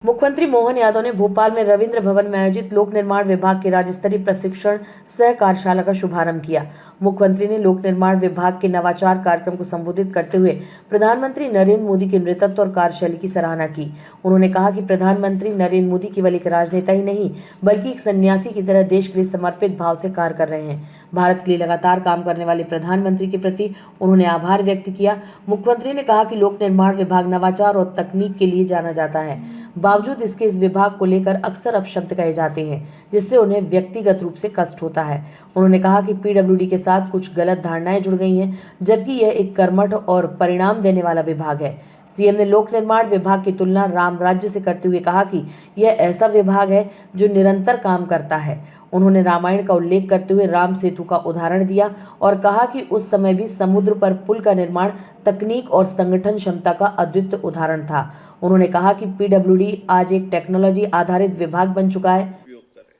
मुख्यमंत्री मोहन यादव ने भोपाल में रविंद्र भवन में आयोजित लोक निर्माण विभाग की राज्य स्तरीय प्रशिक्षण सह कार्यशाला का शुभारंभ किया। मुख्यमंत्री ने लोक निर्माण विभाग के नवाचार कार्यक्रम को संबोधित करते हुए प्रधानमंत्री नरेंद्र मोदी के नेतृत्व और कार्यशैली की सराहना की। उन्होंने कहा कि प्रधानमंत्री नरेंद्र मोदी केवल एक राजनेता ही नहीं बल्कि एक सन्यासी की तरह देश के लिए समर्पित भाव से कार्य कर रहे हैं। भारत के लिए लगातार काम करने वाले प्रधानमंत्री के प्रति उन्होंने आभार व्यक्त किया। मुख्यमंत्री ने कहा कि लोक निर्माण विभाग नवाचार और तकनीक के लिए जाना जाता है, बावजूद इसके इस विभाग को लेकर अक्सर अपशब्द कहे जाते हैं, जिससे उन्हें व्यक्तिगत रूप से कष्ट होता है। उन्होंने कहा कि पीडब्ल्यूडी के साथ कुछ गलत धारणाएं जुड़ गई हैं, जबकि यह एक कर्मठ और परिणाम देने वाला विभाग है। सीएम ने लोक निर्माण विभाग की तुलना राम राज्य से करते हुए कहा कि यह ऐसा विभाग है जो निरंतर काम करता है। उन्होंने रामायण का उल्लेख करते हुए राम सेतु का उदाहरण दिया और कहा कि उस समय भी समुद्र पर पुल का निर्माण तकनीक और संगठन क्षमता का अद्वितीय उदाहरण था। उन्होंने कहा कि पीडब्ल्यूडी आज एक टेक्नोलॉजी आधारित विभाग बन चुका है। उपयोग करें,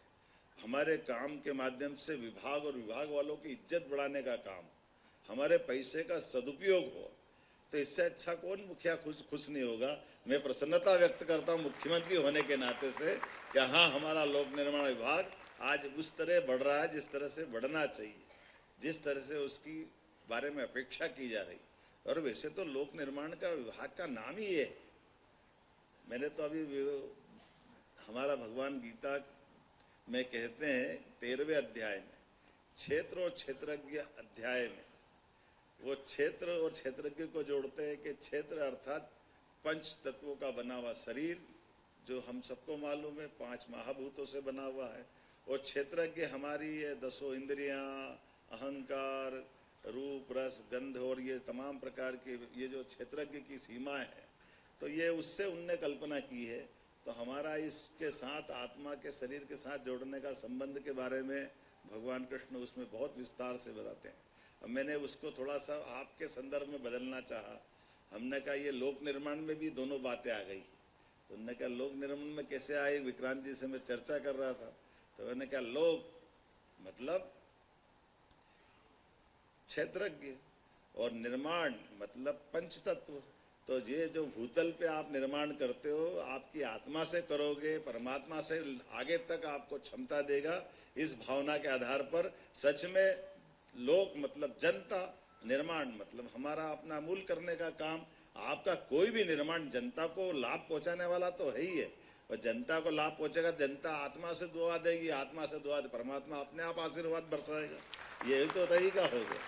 हमारे काम के माध्यम से विभाग और विभाग वालों की इज्जत बढ़ाने का काम, हमारे पैसे का सदुपयोग हो, तो इससे अच्छा कौन मुखिया खुश नहीं होगा। मैं प्रसन्नता व्यक्त करता हूं मुख्यमंत्री होने के नाते से कि हाँ, हमारा लोक निर्माण विभाग आज उस तरह बढ़ रहा है जिस तरह से बढ़ना चाहिए, जिस तरह से उसकी बारे में अपेक्षा की जा रही। और वैसे तो लोक निर्माण का विभाग का नाम ही ये है। मैंने तो अभी हमारा भगवान गीता में कहते हैं 13वें अध्याय में, क्षेत्र और क्षेत्रज्ञ अध्याय में वो क्षेत्र और क्षेत्रज्ञ को जोड़ते हैं कि क्षेत्र अर्थात पंच तत्वों का बना हुआ शरीर, जो हम सबको मालूम है 5 महाभूतों से बना हुआ है, और क्षेत्रज्ञ हमारी ये 10 इंद्रियां, अहंकार, रूप, रस, गंध और ये तमाम प्रकार के ये जो क्षेत्रज्ञ की सीमाएं हैं, तो ये उससे उनने कल्पना की है। तो हमारा इसके साथ आत्मा के शरीर के साथ जोड़ने का संबंध के बारे में भगवान कृष्ण उसमें बहुत विस्तार से बताते हैं। अब मैंने उसको थोड़ा सा आपके संदर्भ में बदलना चाहा। हमने कहा ये लोक निर्माण में भी दोनों बातें आ गई। तो उन्होंने कहा लोक निर्माण में कैसे आए, विक्रांत जी से मैं चर्चा कर रहा था, तो मैंने कहा लोक मतलब क्षेत्रज्ञ और निर्माण मतलब पंचतत्व। तो ये जो भूतल पे आप निर्माण करते हो, आपकी आत्मा से करोगे, परमात्मा से आगे तक आपको क्षमता देगा। इस भावना के आधार पर सच में लोक मतलब जनता, निर्माण मतलब हमारा अपना मूल करने का काम। आपका कोई भी निर्माण जनता को लाभ पहुंचाने वाला तो है ही है, और जनता को लाभ पहुंचेगा, जनता आत्मा से दुआ देगी, आत्मा से दुआ दे परमात्मा अपने आप आशीर्वाद बरसाएगा। यही तो तरीका हो गया,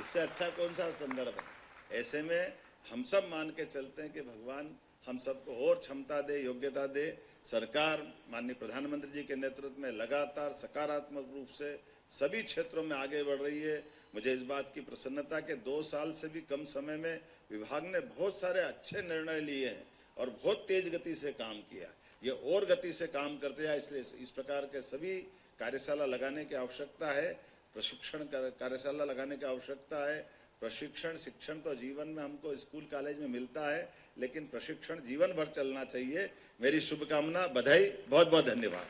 इससे अच्छा कौन सा संदर्भ है। ऐसे में हम सब मान के चलते हैं कि भगवान हम सबको और क्षमता दे, योग्यता दे। सरकार माननीय प्रधानमंत्री जी के नेतृत्व में लगातार सकारात्मक रूप से सभी क्षेत्रों में आगे बढ़ रही है। मुझे इस बात की प्रसन्नता कि 2 साल से भी कम समय में विभाग ने बहुत सारे अच्छे निर्णय लिए हैं और बहुत तेज गति से काम किया। ये और गति से काम करते हैं, इसलिए इस प्रकार के सभी कार्यशाला लगाने की आवश्यकता है, प्रशिक्षण कार्यशाला लगाने की आवश्यकता है। प्रशिक्षण शिक्षण तो जीवन में हमको स्कूल कॉलेज में मिलता है, लेकिन प्रशिक्षण जीवन भर चलना चाहिए। मेरी शुभकामना, बधाई, बहुत बहुत धन्यवाद।